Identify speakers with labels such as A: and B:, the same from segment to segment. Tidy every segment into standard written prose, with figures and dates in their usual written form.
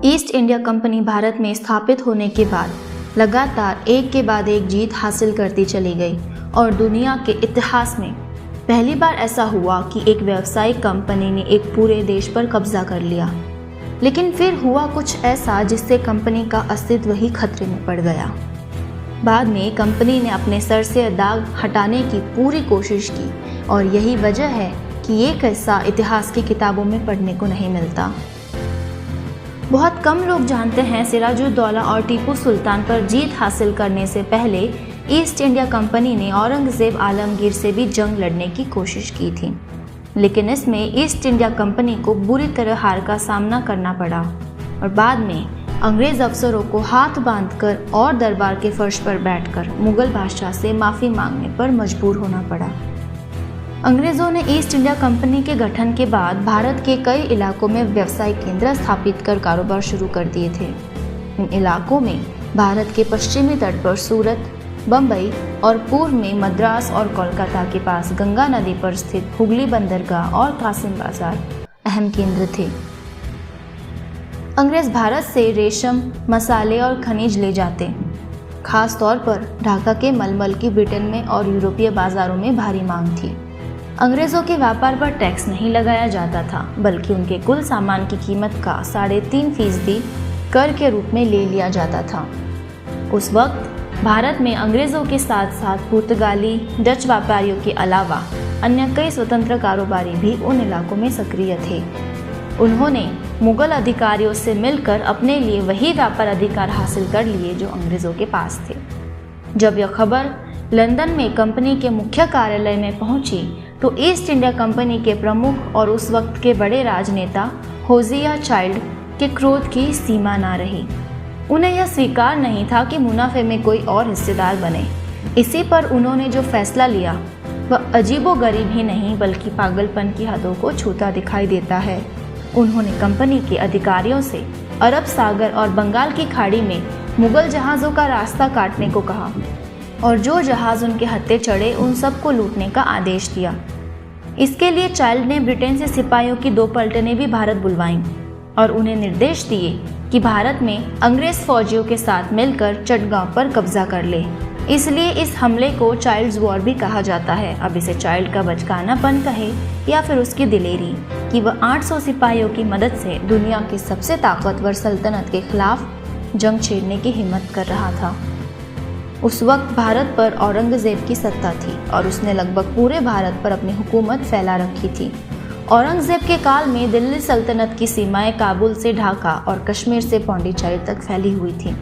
A: East India company Bharat में स्थापित होने के बाद लगातार एक के बाद एक जीत हासिल करती चली गई और दुनिया के इतिहास में पहली बार ऐसा हुआ कि एक व्यावसायिक कंपनी ने एक पूरे देश पर कब्जा कर लिया। लेकिन फिर हुआ कुछ ऐसा जिससे कंपनी का अस्तित्व ही खतरे में पड़ गया। बाद में कंपनी ने अपने सर से दाग हटाने की पूरी कोशिश की और यही वजह है कि ये किस्सा इतिहास की किताबों में पढ़ने को नहीं मिलता। बहुत कम लोग जानते हैं सिराजुद्दौला और टीपू सुल्तान पर जीत हासिल करने से पहले ईस्ट इंडिया कंपनी ने औरंगजेब आलमगीर से भी जंग लड़ने की कोशिश की थी, लेकिन इसमें ईस्ट इंडिया कंपनी को बुरी तरह हार का सामना करना पड़ा और बाद में अंग्रेज अफसरों को हाथ बांधकर और दरबार के फर्श पर बैठकर मुगल बादशाह से माफ़ी मांगने पर मजबूर होना पड़ा। अंग्रेज़ों ने ईस्ट इंडिया कंपनी के गठन के बाद भारत के कई इलाकों में व्यवसायिक केंद्र स्थापित कर कारोबार शुरू कर दिए थे। इन इलाकों में भारत के पश्चिमी तट पर सूरत, बम्बई और पूर्व में मद्रास और कोलकाता के पास गंगा नदी पर स्थित हुगली बंदरगाह और कासिम बाजार अहम केंद्र थे। अंग्रेज भारत से रेशम, मसाले और खनिज ले जाते। खास तौर पर ढाका के मलमल की ब्रिटेन में और यूरोपीय बाजारों में भारी मांग थी। अंग्रेज़ों के व्यापार पर टैक्स नहीं लगाया जाता था, बल्कि उनके कुल सामान की कीमत का 3.5% कर के रूप में ले लिया जाता था। उस वक्त भारत में अंग्रेज़ों के साथ साथ पुर्तगाली, डच व्यापारियों के अलावा अन्य कई स्वतंत्र कारोबारी भी उन इलाकों में सक्रिय थे। उन्होंने मुगल अधिकारियों से मिलकर अपने लिए वही व्यापार अधिकार हासिल कर लिए जो अंग्रेज़ों के पास थे। जब यह खबर लंदन में कंपनी के मुख्य कार्यालय में पहुंची तो ईस्ट इंडिया कंपनी के प्रमुख और उस वक्त के बड़े राजनेता होजिया चाइल्ड के क्रोध की सीमा ना रही। उन्हें यह स्वीकार नहीं था कि मुनाफे में कोई और हिस्सेदार बने। इसी पर उन्होंने जो फैसला लिया वह अजीबोगरीब ही नहीं बल्कि पागलपन की हदों को छूता दिखाई देता है। उन्होंने कंपनी के अधिकारियों से अरब सागर और बंगाल की खाड़ी में मुगल जहाज़ों का रास्ता काटने को कहा और जो जहाज़ उनके हत्थे चढ़े उन सबको लूटने का आदेश दिया। इसके लिए चाइल्ड ने ब्रिटेन से सिपाहियों की 2 पलटनें भी भारत बुलवाईं और उन्हें निर्देश दिए कि भारत में अंग्रेज फौजियों के साथ मिलकर चटगांव पर कब्जा कर ले। इसलिए इस हमले को चाइल्ड्स वॉर भी कहा जाता है। अब इसे चाइल्ड का बचकानापन कहे या फिर उसकी दिलेरी कि वह 800 सिपाहियों की मदद से दुनिया की सबसे ताकतवर सल्तनत के खिलाफ जंग छेड़ने की हिम्मत कर रहा था। उस वक्त भारत पर औरंगजेब की सत्ता थी और उसने लगभग पूरे भारत पर अपनी हुकूमत फैला रखी थी। औरंगजेब के काल में दिल्ली सल्तनत की सीमाएं काबुल से ढाका और कश्मीर से पौंडीचेरी तक फैली हुई थी।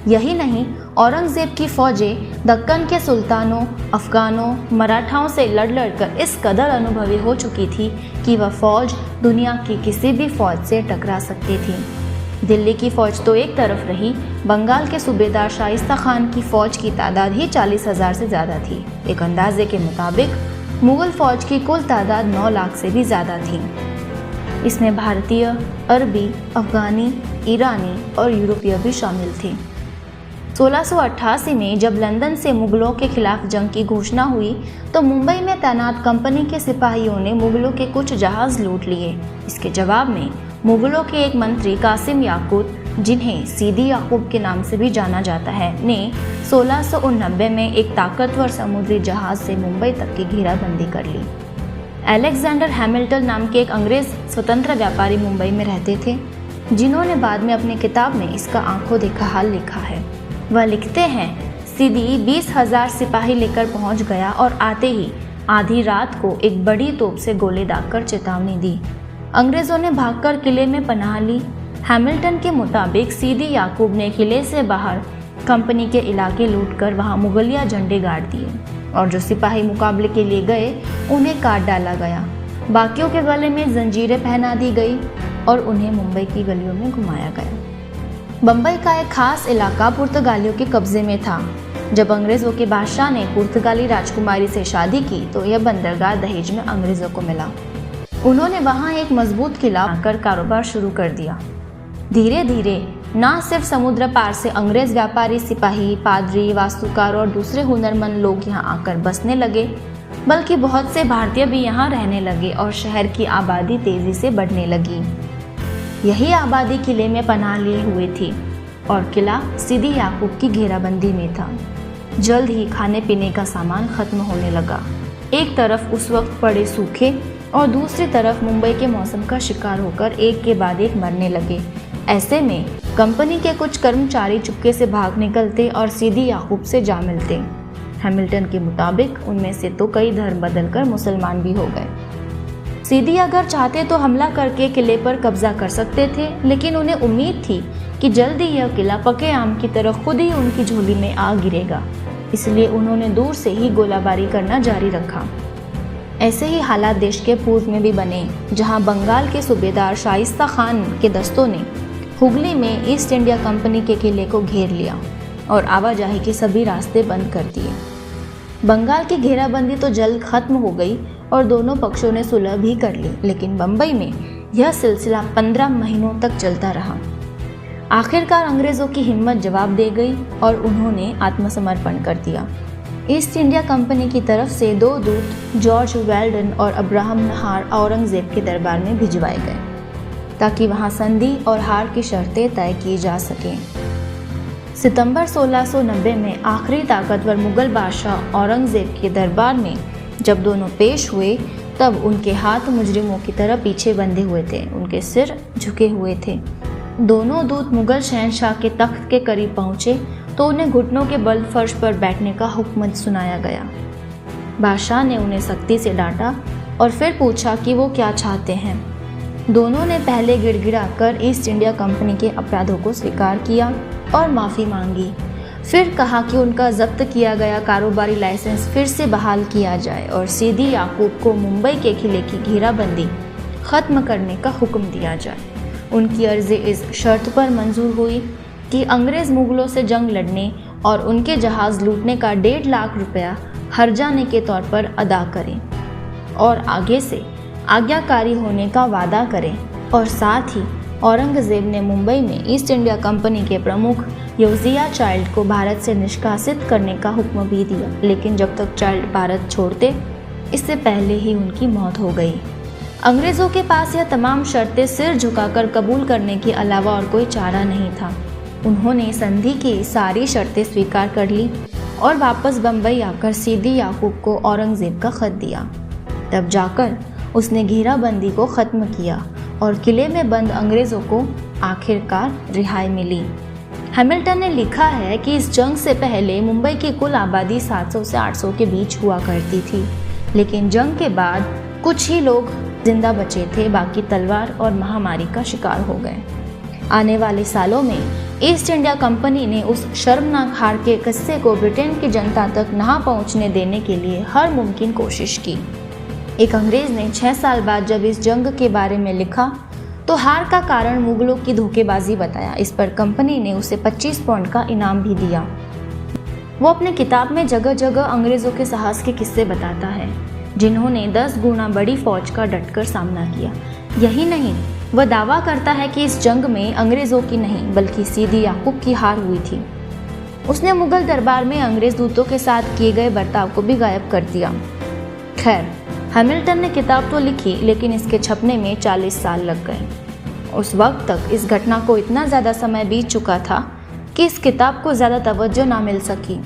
A: यही नहीं, औरंगजेब की फौजें दक्कन के सुल्तानों, अफगानों, मराठाओं से लड़ कर इस कदर अनुभवी हो चुकी थी कि वह फौज दुनिया की किसी भी फौज से टकरा सकती थी। दिल्ली की फौज तो एक तरफ रही, बंगाल के सूबेदार शाइस्ता खान की फौज की तादाद ही 40,000 से ज़्यादा थी। एक अंदाजे के मुताबिक मुगल फौज की कुल तादाद 9 लाख से भी ज़्यादा थी। इसमें भारतीय, अरबी, अफगानी, ईरानी और यूरोपीय भी शामिल थे। 1688 में जब लंदन से मुगलों के खिलाफ जंग की घोषणा हुई तो मुंबई में तैनात कंपनी के सिपाहियों ने मुगलों के कुछ जहाज़ लूट लिए। इसके जवाब में मुगलों के एक मंत्री कासिम याकूत, जिन्हें सीदी याकूब के नाम से भी जाना जाता है, ने 1689 में एक ताकतवर समुद्री जहाज़ से मुंबई तक की घेराबंदी कर ली। अलेक्जेंडर हैमिल्टन नाम के एक अंग्रेज स्वतंत्र व्यापारी मुंबई में रहते थे, जिन्होंने बाद में अपनी किताब में इसका आंखों देखा हाल लिखा है। वह लिखते हैं, सीदी 20,000 सिपाही लेकर पहुंच गया और आते ही आधी रात को एक बड़ी तोप से गोले दागकर चेतावनी दी। अंग्रेज़ों ने भागकर किले में पनाह ली। हैमिल्टन के मुताबिक सीदी याकूब ने किले से बाहर कंपनी के इलाके लूटकर वहां मुगलिया झंडे गाड़ दिए और जो सिपाही मुकाबले के लिए गए उन्हें काट डाला गया। बाकियों के गले में जंजीरें पहना दी गई और उन्हें मुंबई की गलियों में घुमाया गया। बम्बई का एक खास इलाका पुर्तगालियों के कब्जे में था। जब अंग्रेज़ों के बादशाह ने पुर्तगाली राजकुमारी से शादी की तो यह बंदरगाह दहेज में अंग्रेज़ों को मिला। उन्होंने वहां एक मजबूत किला बनाकर कारोबार शुरू कर दिया। धीरे धीरे न सिर्फ समुद्र पार से अंग्रेज व्यापारी, सिपाही, पादरी, वास्तुकार और दूसरे हुनरमंद लोग यहाँ आकर बसने लगे, बल्कि बहुत से भारतीय भी यहाँ रहने लगे और शहर की आबादी तेजी से बढ़ने लगी। यही आबादी किले में पनाह लिए हुए थी और किला सीदी याकूब की घेराबंदी में था। जल्द ही खाने पीने का सामान खत्म होने लगा। एक तरफ उस वक्त पड़े सूखे और दूसरी तरफ मुंबई के मौसम का शिकार होकर एक के बाद एक मरने लगे। ऐसे में कंपनी के कुछ कर्मचारी चुपके से भाग निकलते और सीदी याकूब से जा मिलते। हैमिल्टन के मुताबिक उनमें से तो कई धर्म बदलकर मुसलमान भी हो गए। सीदी अगर चाहते तो हमला करके किले पर कब्जा कर सकते थे, लेकिन उन्हें उम्मीद थी कि जल्दी यह किला पके आम की तरह खुद ही उनकी झोली में आ गिरेगा, इसलिए उन्होंने दूर से ही गोलाबारी करना जारी रखा। ऐसे ही हालात देश के पूर्व में भी बने, जहां बंगाल के सूबेदार शाइस्ता खान के दस्तों ने हुगली में ईस्ट इंडिया कंपनी के किले को घेर लिया और आवाजाही के सभी रास्ते बंद कर दिए। बंगाल की घेराबंदी तो जल्द खत्म हो गई और दोनों पक्षों ने सुलह भी कर ली, लेकिन बम्बई में यह सिलसिला 15 महीनों तक चलता रहा। आखिरकार अंग्रेजों की हिम्मत जवाब दे गई और उन्होंने आत्मसमर्पण कर दिया। ईस्ट इंडिया कंपनी की तरफ से 2 दूत जॉर्ज वेल्डन और अब्राहम नहार औरंगजेब के दरबार में भिजवाए गए, ताकि वहां संधि और हार की शर्तें तय की जा सकें। सितंबर 1690 में आखिरी ताकतवर मुगल बादशाह औरंगजेब के दरबार में जब दोनों पेश हुए, तब उनके हाथ मुजरिमों की तरह पीछे बंधे हुए थे, उनके सिर झुके हुए थे। दोनों दूत मुगल शहंशाह के तख्त के करीब पहुंचे तो उन्हें घुटनों के बल फर्श पर बैठने का हुक्म सुनाया गया। बादशाह ने उन्हें सख्ती से डांटा और फिर पूछा कि वो क्या चाहते हैं। दोनों ने पहले गिड़गिड़ाकर ईस्ट इंडिया कंपनी के अपराधों को स्वीकार किया और माफ़ी मांगी। फिर कहा कि उनका जब्त किया गया कारोबारी लाइसेंस फिर से बहाल किया जाए और सीदी याकूब को मुंबई के किले की घेराबंदी खत्म करने का हुक्म दिया जाए। उनकी अर्जी इस शर्त पर मंजूर हुई कि अंग्रेज़ मुगलों से जंग लड़ने और उनके जहाज़ लूटने का 1.5 लाख रुपया हर्जाने के तौर पर अदा करें और आगे से आज्ञाकारी होने का वादा करें। और साथ ही औरंगज़ेब ने मुंबई में ईस्ट इंडिया कंपनी के प्रमुख योजिया चाइल्ड को भारत से निष्कासित करने का हुक्म भी दिया, लेकिन जब तक चाइल्ड भारत छोड़ते इससे पहले ही उनकी मौत हो गई। अंग्रेज़ों के पास यह तमाम शर्तें सिर झुकाकर कबूल करने के अलावा और कोई चारा नहीं था। उन्होंने संधि की सारी शर्तें स्वीकार कर ली और वापस बम्बई आकर सीदी याकूब को औरंगज़ेब का खत दिया। तब जाकर उसने घेराबंदी को ख़त्म किया और किले में बंद अंग्रेज़ों को आखिरकार रिहाई मिली। हैमिल्टन ने लिखा है कि इस जंग से पहले मुंबई की कुल आबादी 700 से 800 के बीच हुआ करती थी, लेकिन जंग के बाद कुछ ही लोग जिंदा बचे थे, बाकी तलवार और महामारी का शिकार हो गए। आने वाले सालों में ईस्ट इंडिया कंपनी ने उस शर्मनाक हार के किस्से को ब्रिटेन की जनता तक ना पहुंचने देने के लिए हर मुमकिन कोशिश की। एक अंग्रेज़ ने 6 साल बाद जब इस जंग के बारे में लिखा तो हार का कारण मुगलों की धोखेबाजी बताया। इस पर कंपनी ने उसे 25 पाउंड का इनाम भी दिया। वो अपने किताब में जगह जगह अंग्रेज़ों के साहस के किस्से बताता है, जिन्होंने 10 गुना बड़ी फौज का डटकर सामना किया। यही नहीं, वह दावा करता है कि इस जंग में अंग्रेज़ों की नहीं बल्कि सीदी याकूब की हार हुई थी। उसने मुगल दरबार में अंग्रेज़ दूतों के साथ किए गए बर्ताव को भी गायब कर दिया। खैर, हैमिल्टन ने किताब तो लिखी, लेकिन इसके छपने में 40 साल लग गए। उस वक्त तक इस घटना को इतना ज़्यादा समय बीत चुका था कि इस किताब को ज़्यादा तवज्जो ना मिल सकी।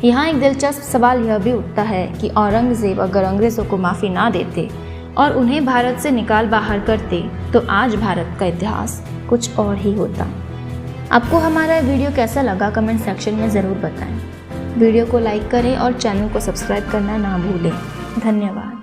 A: यहाँ एक दिलचस्प सवाल यह भी उठता है कि औरंगज़ेब अगर अंग्रेज़ों को माफ़ी ना देते और उन्हें भारत से निकाल बाहर करते तो आज भारत का इतिहास कुछ और ही होता। आपको हमारा वीडियो कैसा लगा कमेंट सेक्शन में ज़रूर बताएं। वीडियो को लाइक करें और चैनल को सब्सक्राइब करना ना भूलें। धन्यवाद।